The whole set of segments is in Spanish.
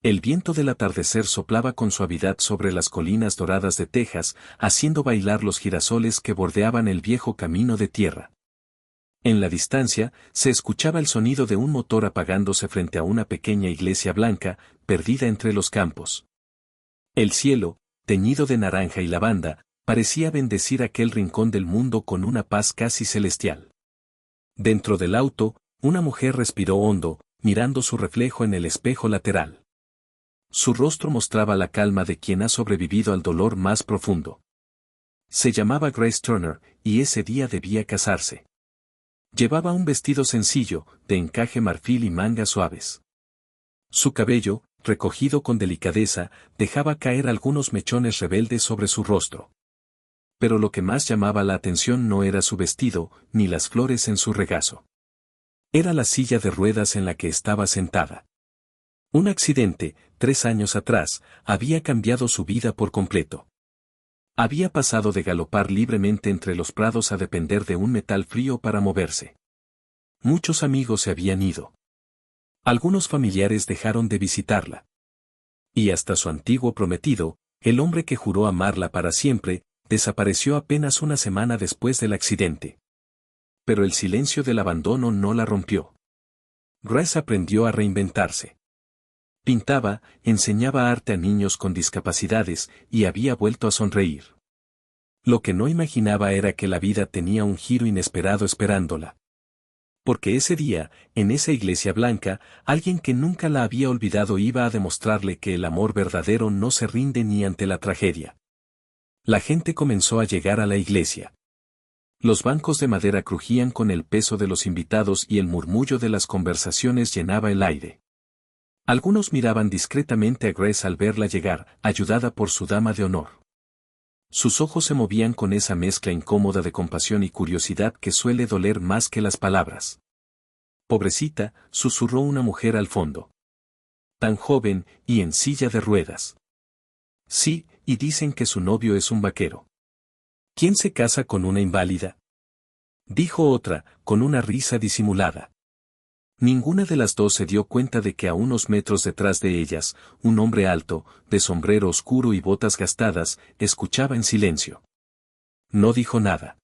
El viento del atardecer soplaba con suavidad sobre las colinas doradas de Texas, haciendo bailar los girasoles que bordeaban el viejo camino de tierra. En la distancia, se escuchaba el sonido de un motor apagándose frente a una pequeña iglesia blanca, perdida entre los campos. El cielo, teñido de naranja y lavanda, parecía bendecir aquel rincón del mundo con una paz casi celestial. Dentro del auto, una mujer respiró hondo, mirando su reflejo en el espejo lateral. Su rostro mostraba la calma de quien ha sobrevivido al dolor más profundo. Se llamaba Grace Turner, y ese día debía casarse. Llevaba un vestido sencillo, de encaje marfil y mangas suaves. Su cabello, recogido con delicadeza, dejaba caer algunos mechones rebeldes sobre su rostro. Pero lo que más llamaba la atención no era su vestido, ni las flores en su regazo. Era la silla de ruedas en la que estaba sentada. Un accidente, 3 años atrás, había cambiado su vida por completo. Había pasado de galopar libremente entre los prados a depender de un metal frío para moverse. Muchos amigos se habían ido. Algunos familiares dejaron de visitarla. Y hasta su antiguo prometido, el hombre que juró amarla para siempre, desapareció apenas una semana después del accidente. Pero el silencio del abandono no la rompió. Grace aprendió a reinventarse. Pintaba, enseñaba arte a niños con discapacidades, y había vuelto a sonreír. Lo que no imaginaba era que la vida tenía un giro inesperado esperándola. Porque ese día, en esa iglesia blanca, alguien que nunca la había olvidado iba a demostrarle que el amor verdadero no se rinde ni ante la tragedia. La gente comenzó a llegar a la iglesia. Los bancos de madera crujían con el peso de los invitados y el murmullo de las conversaciones llenaba el aire. Algunos miraban discretamente a Grace al verla llegar, ayudada por su dama de honor. Sus ojos se movían con esa mezcla incómoda de compasión y curiosidad que suele doler más que las palabras. «Pobrecita», susurró una mujer al fondo. «Tan joven, y en silla de ruedas». «Sí, y dicen que su novio es un vaquero». «¿Quién se casa con una inválida?», dijo otra, con una risa disimulada. Ninguna de las dos se dio cuenta de que a unos metros detrás de ellas, un hombre alto, de sombrero oscuro y botas gastadas, escuchaba en silencio. No dijo nada.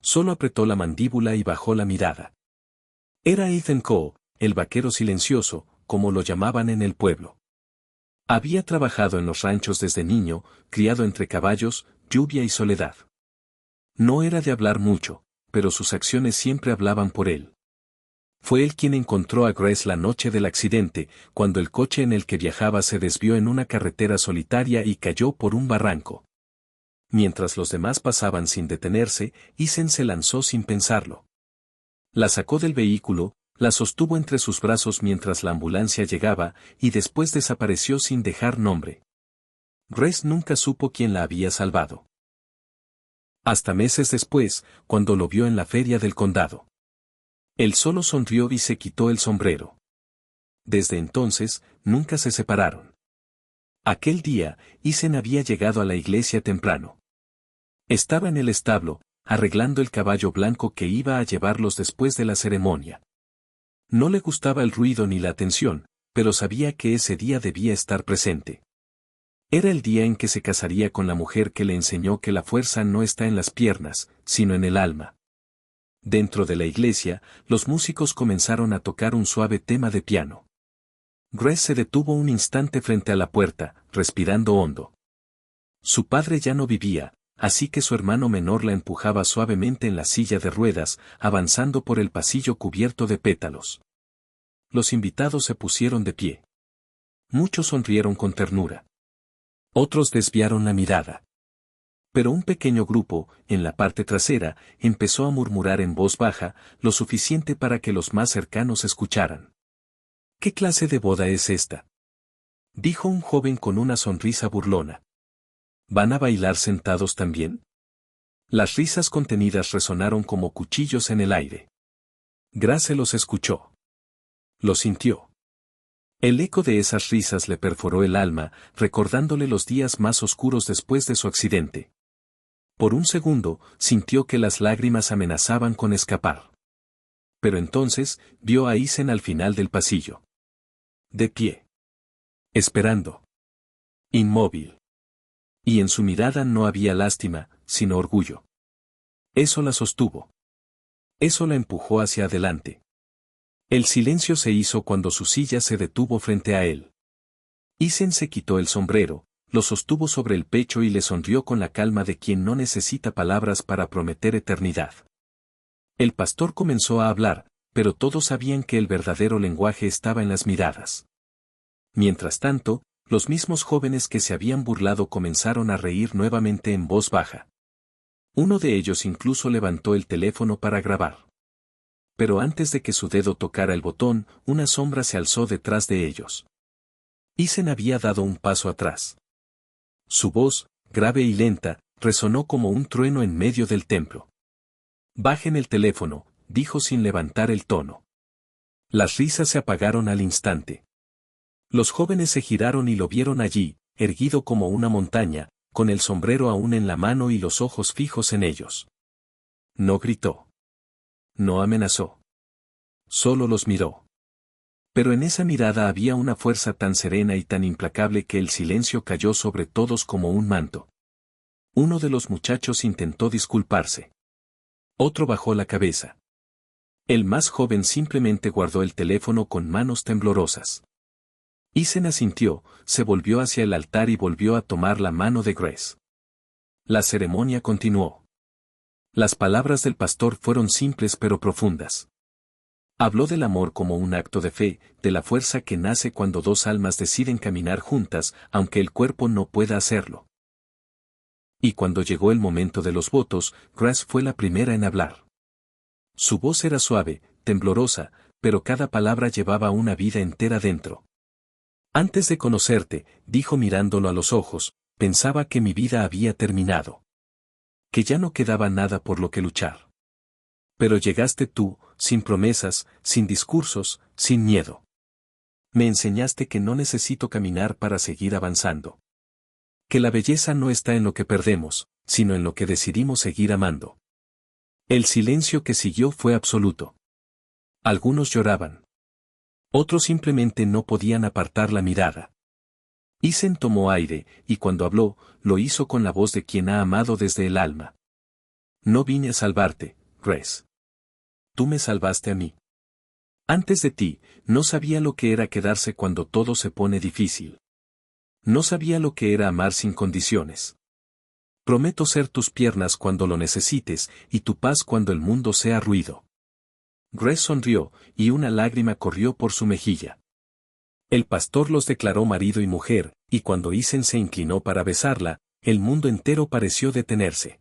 Solo apretó la mandíbula y bajó la mirada. Era Ethan Coe, el vaquero silencioso, como lo llamaban en el pueblo. Había trabajado en los ranchos desde niño, criado entre caballos, lluvia y soledad. No era de hablar mucho, pero sus acciones siempre hablaban por él. Fue él quien encontró a Grace la noche del accidente, cuando el coche en el que viajaba se desvió en una carretera solitaria y cayó por un barranco. Mientras los demás pasaban sin detenerse, Ethan se lanzó sin pensarlo. La sacó del vehículo, la sostuvo entre sus brazos mientras la ambulancia llegaba, y después desapareció sin dejar nombre. Grace nunca supo quién la había salvado. Hasta meses después, cuando lo vio en la feria del condado. Él solo sonrió y se quitó el sombrero. Desde entonces, nunca se separaron. Aquel día, Ethan había llegado a la iglesia temprano. Estaba en el establo, arreglando el caballo blanco que iba a llevarlos después de la ceremonia. No le gustaba el ruido ni la atención, pero sabía que ese día debía estar presente. Era el día en que se casaría con la mujer que le enseñó que la fuerza no está en las piernas, sino en el alma. Dentro de la iglesia, los músicos comenzaron a tocar un suave tema de piano. Grace se detuvo un instante frente a la puerta, respirando hondo. Su padre ya no vivía, así que su hermano menor la empujaba suavemente en la silla de ruedas, avanzando por el pasillo cubierto de pétalos. Los invitados se pusieron de pie. Muchos sonrieron con ternura. Otros desviaron la mirada. Pero un pequeño grupo, en la parte trasera, empezó a murmurar en voz baja, lo suficiente para que los más cercanos escucharan. ¿Qué clase de boda es esta?, dijo un joven con una sonrisa burlona. ¿Van a bailar sentados también? Las risas contenidas resonaron como cuchillos en el aire. Grace los escuchó. Lo sintió. El eco de esas risas le perforó el alma, recordándole los días más oscuros después de su accidente. Por un segundo, sintió que las lágrimas amenazaban con escapar. Pero entonces, vio a Ethan al final del pasillo. De pie. Esperando. Inmóvil. Y en su mirada no había lástima, sino orgullo. Eso la sostuvo. Eso la empujó hacia adelante. El silencio se hizo cuando su silla se detuvo frente a él. Isen se quitó el sombrero, lo sostuvo sobre el pecho y le sonrió con la calma de quien no necesita palabras para prometer eternidad. El pastor comenzó a hablar, pero todos sabían que el verdadero lenguaje estaba en las miradas. Mientras tanto, los mismos jóvenes que se habían burlado comenzaron a reír nuevamente en voz baja. Uno de ellos incluso levantó el teléfono para grabar. Pero antes de que su dedo tocara el botón, una sombra se alzó detrás de ellos. Isen había dado un paso atrás. Su voz, grave y lenta, resonó como un trueno en medio del templo. «Bajen el teléfono», dijo sin levantar el tono. Las risas se apagaron al instante. Los jóvenes se giraron y lo vieron allí, erguido como una montaña, con el sombrero aún en la mano y los ojos fijos en ellos. No gritó. No amenazó. Solo los miró. Pero en esa mirada había una fuerza tan serena y tan implacable que el silencio cayó sobre todos como un manto. Uno de los muchachos intentó disculparse. Otro bajó la cabeza. El más joven simplemente guardó el teléfono con manos temblorosas. Isen asintió, se volvió hacia el altar y volvió a tomar la mano de Grace. La ceremonia continuó. Las palabras del pastor fueron simples pero profundas. Habló del amor como un acto de fe, de la fuerza que nace cuando dos almas deciden caminar juntas, aunque el cuerpo no pueda hacerlo. Y cuando llegó el momento de los votos, Grace fue la primera en hablar. Su voz era suave, temblorosa, pero cada palabra llevaba una vida entera dentro. Antes de conocerte, dijo mirándolo a los ojos, pensaba que mi vida había terminado. Que ya no quedaba nada por lo que luchar. Pero llegaste tú, sin promesas, sin discursos, sin miedo. Me enseñaste que no necesito caminar para seguir avanzando. Que la belleza no está en lo que perdemos, sino en lo que decidimos seguir amando. El silencio que siguió fue absoluto. Algunos lloraban. Otros simplemente no podían apartar la mirada. Isen tomó aire, y cuando habló, lo hizo con la voz de quien ha amado desde el alma. No vine a salvarte, Grace. Tú me salvaste a mí. Antes de ti, no sabía lo que era quedarse cuando todo se pone difícil. No sabía lo que era amar sin condiciones. Prometo ser tus piernas cuando lo necesites, y tu paz cuando el mundo sea ruido. Grace sonrió, y una lágrima corrió por su mejilla. El pastor los declaró marido y mujer, y cuando Isen se inclinó para besarla, el mundo entero pareció detenerse.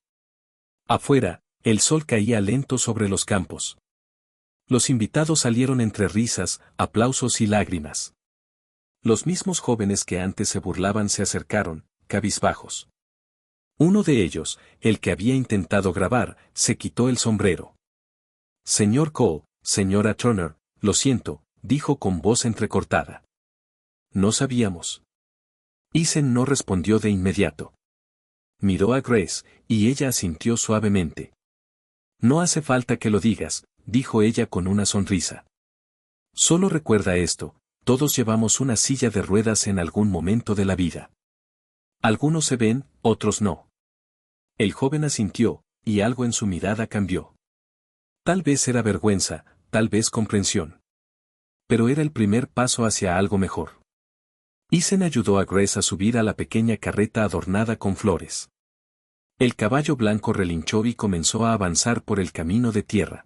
Afuera, el sol caía lento sobre los campos. Los invitados salieron entre risas, aplausos y lágrimas. Los mismos jóvenes que antes se burlaban se acercaron, cabizbajos. Uno de ellos, el que había intentado grabar, se quitó el sombrero. Señor Cole, señora Turner, lo siento, dijo con voz entrecortada. No sabíamos. Isen no respondió de inmediato. Miró a Grace, y ella asintió suavemente. No hace falta que lo digas, dijo ella con una sonrisa. Solo recuerda esto, todos llevamos una silla de ruedas en algún momento de la vida. Algunos se ven, otros no. El joven asintió, y algo en su mirada cambió. Tal vez era vergüenza, tal vez comprensión. Pero era el primer paso hacia algo mejor. Isen ayudó a Grace a subir a la pequeña carreta adornada con flores. El caballo blanco relinchó y comenzó a avanzar por el camino de tierra.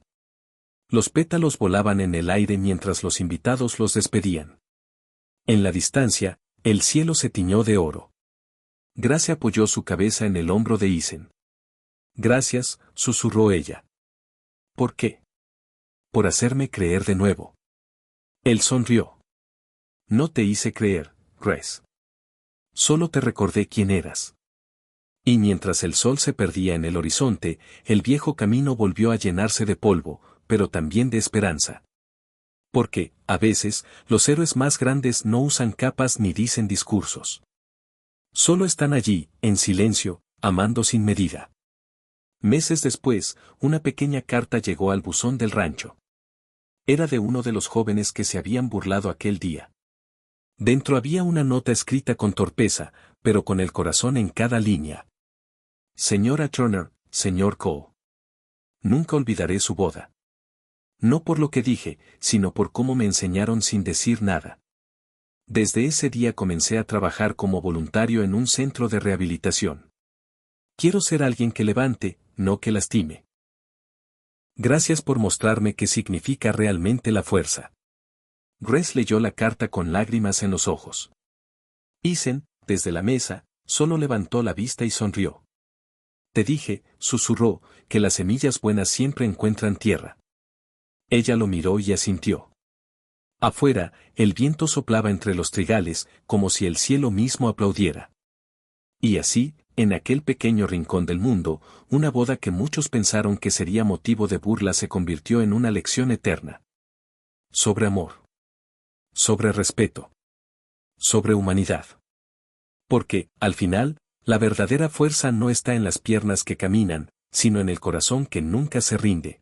Los pétalos volaban en el aire mientras los invitados los despedían. En la distancia, el cielo se tiñó de oro. Grace apoyó su cabeza en el hombro de Isen. Gracias, susurró ella. ¿Por qué? Por hacerme creer de nuevo. Él sonrió. No te hice creer, Grace. Solo te recordé quién eras. Y mientras el sol se perdía en el horizonte, el viejo camino volvió a llenarse de polvo, pero también de esperanza. Porque, a veces, los héroes más grandes no usan capas ni dicen discursos. Solo están allí, en silencio, amando sin medida. Meses después, una pequeña carta llegó al buzón del rancho. Era de uno de los jóvenes que se habían burlado aquel día. Dentro había una nota escrita con torpeza, pero con el corazón en cada línea. Señora Turner, señor Cole. Nunca olvidaré su boda. No por lo que dije, sino por cómo me enseñaron sin decir nada. Desde ese día comencé a trabajar como voluntario en un centro de rehabilitación. Quiero ser alguien que levante, no que lastime. Gracias por mostrarme qué significa realmente la fuerza. Grace leyó la carta con lágrimas en los ojos. Isen, desde la mesa, solo levantó la vista y sonrió. Te dije, susurró, que las semillas buenas siempre encuentran tierra. Ella lo miró y asintió. Afuera, el viento soplaba entre los trigales, como si el cielo mismo aplaudiera. Y así, en aquel pequeño rincón del mundo, una boda que muchos pensaron que sería motivo de burla se convirtió en una lección eterna. Sobre amor. Sobre respeto. Sobre humanidad. Porque, al final, la verdadera fuerza no está en las piernas que caminan, sino en el corazón que nunca se rinde.